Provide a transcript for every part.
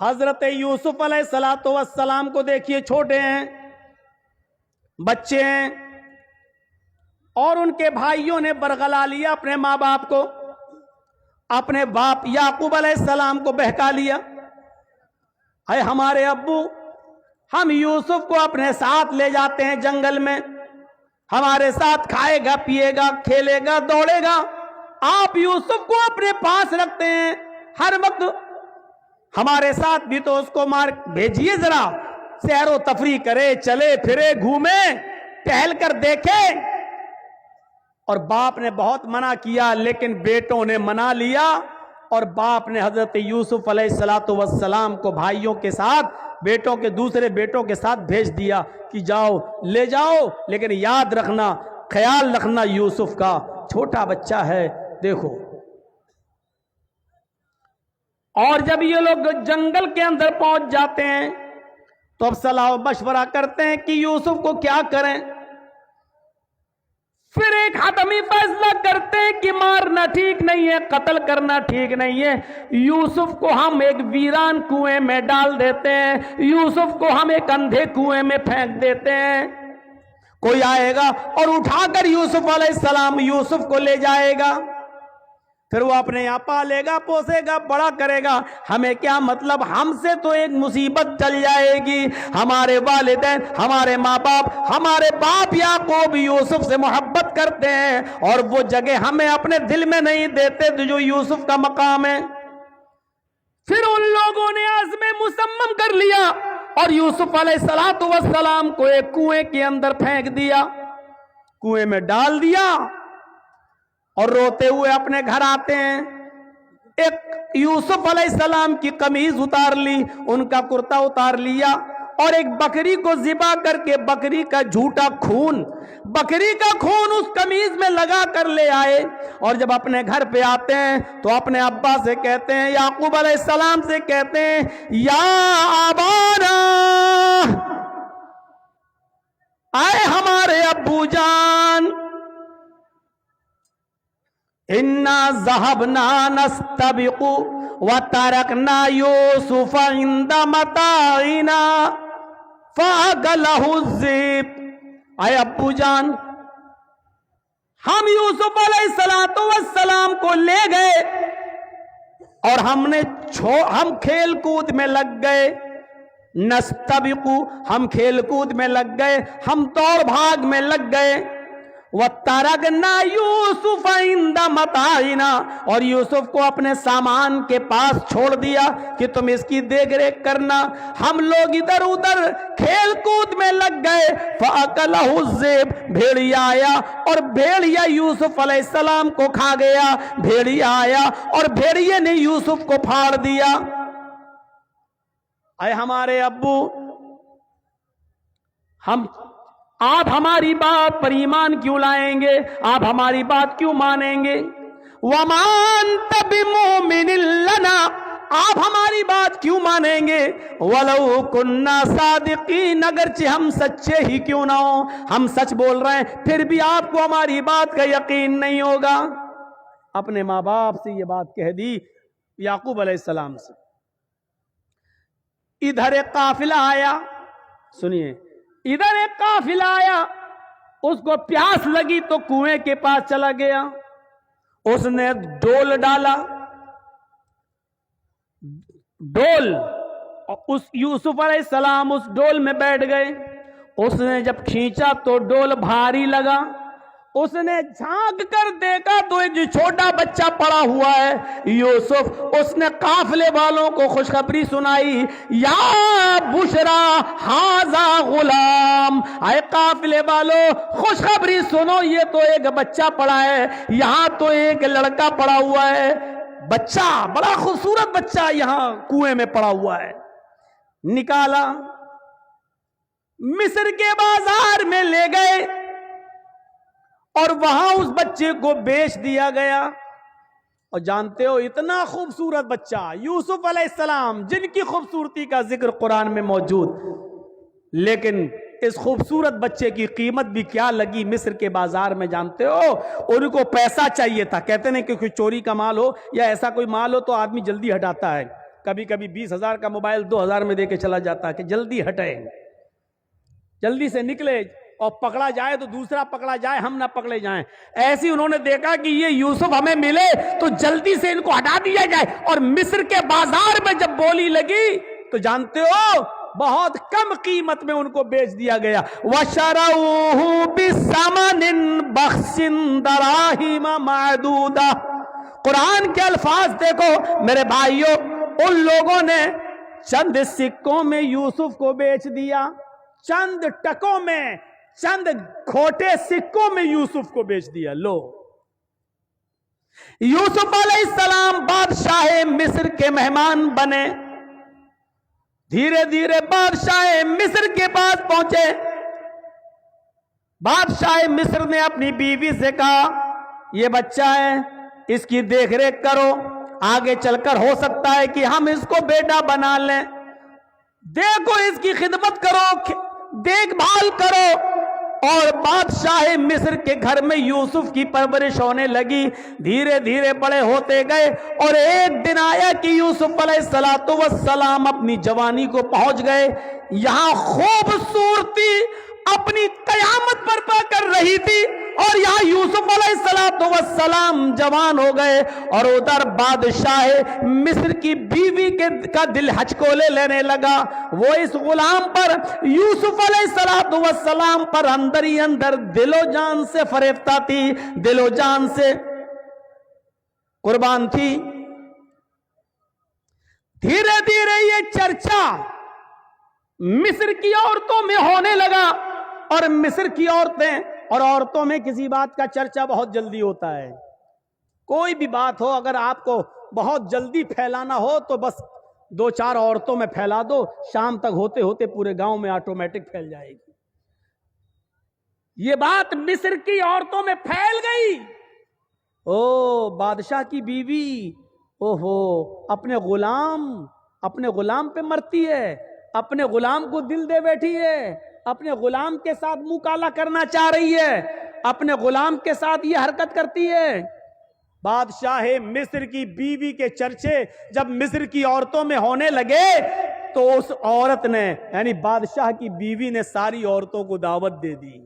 حضرت یوسف علیہ السلام کو دیکھیے، چھوٹے ہیں، بچے ہیں، اور ان کے بھائیوں نے برگلا لیا اپنے ماں باپ کو، اپنے باپ یعقوب علیہ السلام کو بہکا لیا، اے ہمارے ابو، ہم یوسف کو اپنے ساتھ لے جاتے ہیں جنگل میں، ہمارے ساتھ کھائے گا، پیے گا، کھیلے گا، دوڑے گا، آپ یوسف کو اپنے پاس رکھتے ہیں ہر وقت، ہمارے ساتھ بھی تو اس کو مار بھیجیے، ذرا سیر و تفریح کرے، چلے پھرے، گھومے، ٹہل کر دیکھے۔ اور باپ نے بہت منع کیا، لیکن بیٹوں نے منا لیا، اور باپ نے حضرت یوسف علیہ السلام کو بھائیوں کے ساتھ، بیٹوں کے دوسرے بیٹوں کے ساتھ بھیج دیا کہ جاؤ، لے جاؤ، لیکن یاد رکھنا، خیال رکھنا یوسف کا، چھوٹا بچہ ہے، دیکھو۔ اور جب یہ لوگ جنگل کے اندر پہنچ جاتے ہیں تو اب صلاح و مشورہ کرتے ہیں کہ یوسف کو کیا کریں۔ پھر ایک حتمی فیصلہ کرتے ہیں کہ مارنا ٹھیک نہیں ہے، قتل کرنا ٹھیک نہیں ہے، یوسف کو ہم ایک ویران کنویں میں ڈال دیتے ہیں، یوسف کو ہم ایک اندھے کنویں میں پھینک دیتے ہیں، کوئی آئے گا اور اٹھا کر یوسف علیہ السلام یوسف کو لے جائے گا، پھر وہ اپنے یہاں پالے گا، پوسے گا، بڑا کرے گا، ہمیں کیا مطلب، ہم سے تو ایک مصیبت چل جائے گی، ہمارے والدین، ہمارے ماں باپ، ہمارے باپ یعقوب یوسف سے محبت کرتے ہیں، اور وہ جگہ ہمیں اپنے دل میں نہیں دیتے جو یوسف کا مقام ہے۔ پھر ان لوگوں نے عزم مصمم کر لیا اور یوسف علیہ السلام کو ایک کنویں کے اندر پھینک دیا، کنویں میں ڈال دیا، اور روتے ہوئے اپنے گھر آتے ہیں۔ ایک یوسف علیہ السلام کی قمیض اتار لی، ان کا کرتا اتار لیا، اور ایک بکری کو ذبح کر کے بکری کا جھوٹا خون، بکری کا خون اس قمیض میں لگا کر لے آئے، اور جب اپنے گھر پہ آتے ہیں تو اپنے ابا سے کہتے ہیں، یعقوب علیہ السلام سے کہتے ہیں، یا ابانا، آئے ہمارے ابو جان، انا ذهبنا نستبق وتركنا يوسف عند متاعنا فاكله الذئب، اے ابو جان، ہم یوسف علیہ السلام کو لے گئے اور ہم کھیل کود میں لگ گئے، نستبق، ہم کھیل کود میں لگ گئے، ہم دوڑ بھاگ میں لگ گئے، وَتَرَكْنَا يُوسُفَ عِنْدَ مَتَاعِنَا، اور یوسف کو اپنے سامان کے پاس چھوڑ دیا کہ تم اس کی دیکھ ریکھ کرنا، ہم لوگ ادھر ادھر کھیل کود میں لگ گئے، فَأَكَلَهُ الذِّئْبُ، بھیڑیا آیا اور بھیڑیا یوسف علیہ السلام کو کھا گیا، بھیڑیا آیا اور بھیڑیے نے یوسف کو پھاڑ دیا۔ اے ہمارے ابو، آپ ہماری بات پر ایمان کیوں لائیں گے، آپ ہماری بات کیوں مانیں گے؟ وَمَا أَنْتَ بِمُؤْمِنٍ لَنَا، آپ ہماری بات کیوں مانیں گے؟ وَلَوْ كُنَّا صَادِقِينَ، اگرچہ ہم سچے ہی کیوں نہ ہوں، ہم سچ بول رہے ہیں، پھر بھی آپ کو ہماری بات کا یقین نہیں ہوگا۔ اپنے ماں باپ سے یہ بات کہہ دی یعقوب علیہ السلام سے۔ ادھر ایک قافلہ آیا، سنیے، ادھر ایک قافلہ آیا، اس کو پیاس لگی تو کنویں کے پاس چلا گیا، اس نے ڈول ڈالا، ڈول، اور اس یوسف علیہ السلام اس ڈول میں بیٹھ گئے، اس نے جب کھینچا تو ڈول بھاری لگا، اس نے جھانک کر دیکھا تو ایک چھوٹا بچہ پڑا ہوا ہے یوسف، اس نے قافلے والوں کو خوشخبری سنائی، یا بشرا ھذا غلام، اے قافلے والوں خوشخبری سنو، یہ تو ایک بچہ پڑا ہے، یہاں تو ایک لڑکا پڑا ہوا ہے، بچہ، بڑا خوبصورت بچہ یہاں کنویں میں پڑا ہوا ہے۔ نکالا، مصر کے بازار میں لے گئے اور وہاں اس بچے کو بیچ دیا گیا۔ اور جانتے ہو، اتنا خوبصورت بچہ یوسف علیہ السلام، جن کی خوبصورتی کا ذکر قرآن میں موجود، لیکن اس خوبصورت بچے کی قیمت بھی کیا لگی مصر کے بازار میں، جانتے ہو؟ ان کو پیسہ چاہیے تھا، کہتے ہیں کہ کوئی چوری کا مال ہو یا ایسا کوئی مال ہو تو آدمی جلدی ہٹاتا ہے، کبھی کبھی 20,000 کا موبائل 2,000 میں دے کے چلا جاتا ہے کہ جلدی ہٹے، جلدی سے نکلے، اور پکڑا جائے تو دوسرا پکڑا جائے، ہم نہ پکڑے جائیں۔ ایسی انہوں نے دیکھا کہ یہ یوسف ہمیں ملے تو جلدی سے ان کو ہٹا دیا جائے، اور مصر کے بازار میں جب بولی لگی تو جانتے ہو بہت کم قیمت میں ان کو بیچ دیا گیا۔ وَشَرَوْهُ بِثَمَنٍ بَخْسٍ دَرَاهِمَ مَعْدُودَةٍ۔ قرآن کے الفاظ دیکھو میرے بھائیوں، ان لوگوں نے چند سکوں میں یوسف کو بیچ دیا، چند ٹکوں میں، چند کھوٹے سکوں میں یوسف کو بیچ دیا۔ لو، یوسف علیہ السلام بادشاہ مصر کے مہمان بنے، دھیرے دھیرے بادشاہ مصر کے پاس پہنچے۔ بادشاہ مصر نے اپنی بیوی سے کہا یہ بچہ ہے، اس کی دیکھ ریکھ کرو، آگے چل کر ہو سکتا ہے کہ ہم اس کو بیٹا بنا لیں، دیکھو اس کی خدمت کرو، دیکھ بھال کرو۔ اور بادشاہ مصر کے گھر میں یوسف کی پرورش ہونے لگی، دھیرے دھیرے بڑے ہوتے گئے، اور ایک دن آیا کہ یوسف علیہ السلام اپنی جوانی کو پہنچ گئے۔ یہاں خوبصورتی اپنی قیامت برپا کر رہی تھی، اور یہاں یوسف علیہ السلام جوان ہو گئے، اور ادھر بادشاہ مصر کی بیوی کا دل ہچکولے لینے لگا۔ وہ اس غلام پر، یوسف علیہ السلام پر اندر ہی اندر دل و جان سے فریفتہ تھی، دل و جان سے قربان تھی۔ دھیرے دھیرے یہ چرچا مصر کی عورتوں میں ہونے لگا، اور مصر کی عورتیں، اور عورتوں میں کسی بات کا چرچا بہت جلدی ہوتا ہے۔ کوئی بھی بات ہو اگر آپ کو بہت جلدی پھیلانا ہو تو بس 2-4 عورتوں میں پھیلا دو، شام تک ہوتے ہوتے پورے گاؤں میں آٹومیٹک پھیل جائے گی۔ یہ بات مصر کی عورتوں میں پھیل گئی۔ او بادشاہ کی بیوی، اوہو اپنے غلام پہ مرتی ہے، اپنے غلام کو دل دے بیٹھی ہے، اپنے غلام کے ساتھ منہ کالا کرنا چاہ رہی ہے، اپنے غلام کے ساتھ یہ حرکت کرتی ہے۔ بادشاہ مصر کی بیوی کے چرچے جب مصر کی عورتوں میں ہونے لگے تو اس عورت نے، یعنی بادشاہ کی بیوی نے ساری عورتوں کو دعوت دے دی۔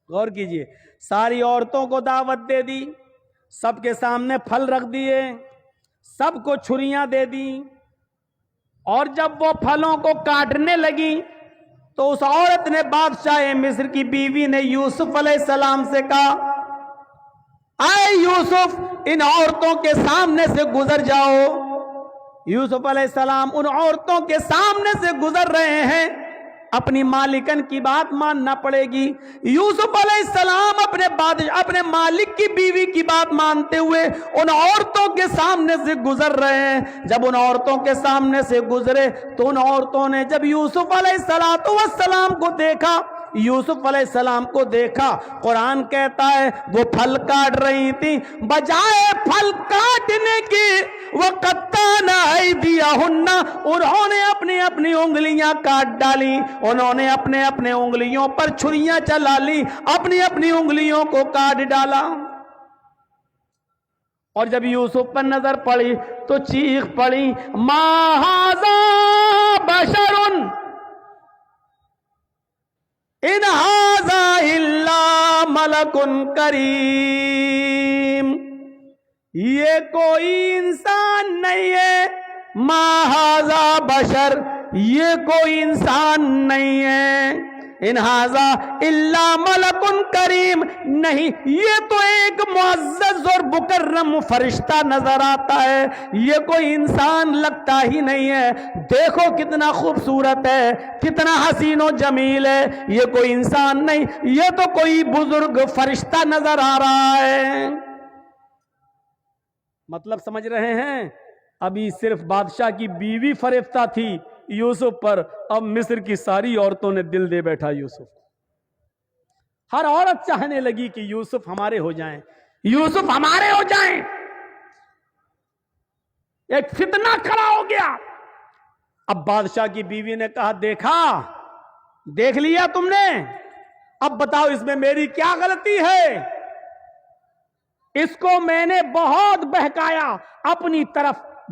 غور کیجئے، ساری عورتوں کو دعوت دے دی، سب کے سامنے پھل رکھ دیے، سب کو چھریاں دے دی، اور جب وہ پھلوں کو کاٹنے لگی تو اس عورت نے بادشاہ مصر کی بیوی نے یوسف علیہ السلام سے کہا اے یوسف ان عورتوں کے سامنے سے گزر جاؤ۔ یوسف علیہ السلام ان عورتوں کے سامنے سے گزر رہے ہیں، اپنی مالکن کی بات ماننا پڑے گی۔ یوسف علیہ السلام اپنے مالک کی بیوی کی بات مانتے ہوئے ان عورتوں کے سامنے سے گزر رہے ہیں۔ جب ان عورتوں کے سامنے سے گزرے تو ان عورتوں نے جب یوسف علیہ السلام کو دیکھا، یوسف علیہ السلام کو دیکھا، قرآن کہتا ہے وہ پھل کاٹ رہی تھی، بجائے پھل کاٹنے کی وَقَطَّعْنَ أَيْدِيَهُنَّ، انہوں نے اپنی اپنی انگلیاں کاٹ ڈالی، انہوں نے اپنے اپنے انگلیوں پر چھریاں چلا لی، اپنی اپنی انگلیوں کو کاٹ ڈالا۔ اور جب یوسف پر نظر پڑی تو چیخ پڑی مَا هَذَا بَشَرٌ ان ھذا الا ملک کریم، یہ کوئی انسان نہیں ہے، ما ھذا بشر، یہ کوئی انسان نہیں ہے، ان ھذا الا ملک کریم، نہیں یہ تو ایک معزز اور مکرم فرشتہ نظر آتا ہے، یہ کوئی انسان لگتا ہی نہیں ہے، دیکھو کتنا خوبصورت ہے، کتنا حسین و جمیل ہے، یہ کوئی انسان نہیں، یہ تو کوئی بزرگ فرشتہ نظر آ رہا ہے۔ مطلب سمجھ رہے ہیں؟ ابھی صرف بادشاہ کی بیوی فریفتہ تھی یوسف پر، اب مصر کی ساری عورتوں نے دل دے بیٹھا یوسف۔ ہر عورت چاہنے لگی کہ یوسف ہمارے ہو جائیں، یوسف ہمارے ہو جائیں۔ ایک فتنہ کھڑا ہو گیا۔ اب بادشاہ کی بیوی نے کہا دیکھ لیا تم نے، اب بتاؤ اس میں میری کیا غلطی ہے؟ اس کو میں نے بہت بہکایا، اپنی طرف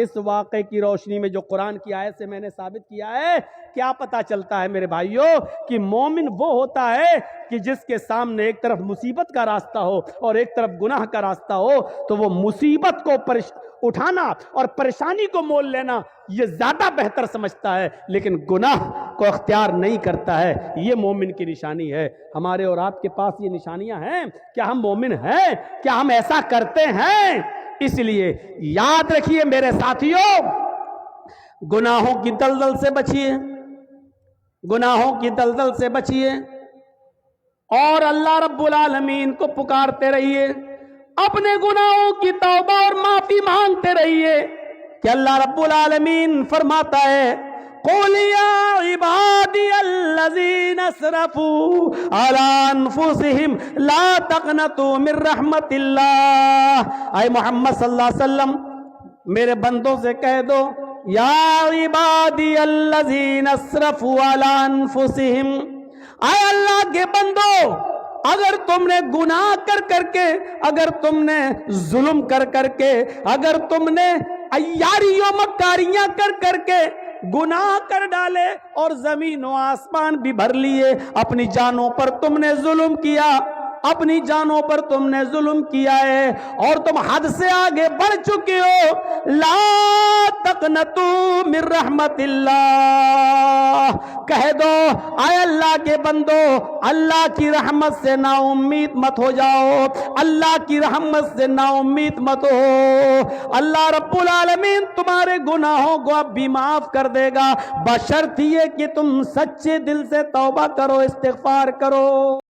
اس واقعے کی روشنی میں جو قرآن کی آیت سے میں نے ثابت کیا ہے، کیا پتہ چلتا ہے میرے بھائیوں کہ مومن وہ ہوتا ہے کہ جس کے سامنے ایک طرف مصیبت کا راستہ ہو اور ایک طرف گناہ کا راستہ ہو، تو وہ مصیبت کو اٹھانا اور پریشانی کو مول لینا یہ زیادہ بہتر سمجھتا ہے، لیکن گناہ کو اختیار نہیں کرتا ہے۔ یہ مومن کی نشانی ہے۔ ہمارے اور آپ کے پاس یہ نشانیاں ہیں؟ کیا ہم مومن ہیں؟ کیا ہم ایسا کرتے ہیں؟ اس لیے یاد رکھیے میرے ساتھیوں، گناہوں کی دلدل سے بچیے، گناہوں کی دلدل سے بچیے، اور اللہ رب العالمین کو پکارتے رہیے، اپنے گناہوں کی توبہ اور معافی مانگتے رہیے کہ اللہ رب العالمین فرماتا ہے قُلْ يَا عِبَادِيَ الَّذِينَ اسْرَفُوا عَلَىٰ أَنفُسِهِمْ لَا تَقْنَطُوا مِن رَحْمَةِ اللَّهِ۔ اے محمد صلی اللہ علیہ وسلم میرے بندوں سے کہہ دو، یا عبادی الذین اسرفوا علی انفسہم، اے اللہ کے بندو، اگر تم نے گناہ کر کے، اگر تم نے ظلم کر کے، اگر تم نے عیاری و مکاریاں کر کے گناہ کر ڈالے اور زمین و آسمان بھی بھر لیے، اپنی جانوں پر تم نے ظلم کیا، اپنی جانوں پر تم نے ظلم کیا ہے اور تم حد سے آگے بڑھ چکے ہو، لا تقنطوا من رحمت اللہ، کہہ دو اے اللہ کے بندو، اللہ کی رحمت سے نا امید مت ہو جاؤ، اللہ کی رحمت سے نا امید مت ہو، اللہ رب العالمین تمہارے گناہوں کو اب بھی معاف کر دے گا، بشرط یہ کہ تم سچے دل سے توبہ کرو، استغفار کرو۔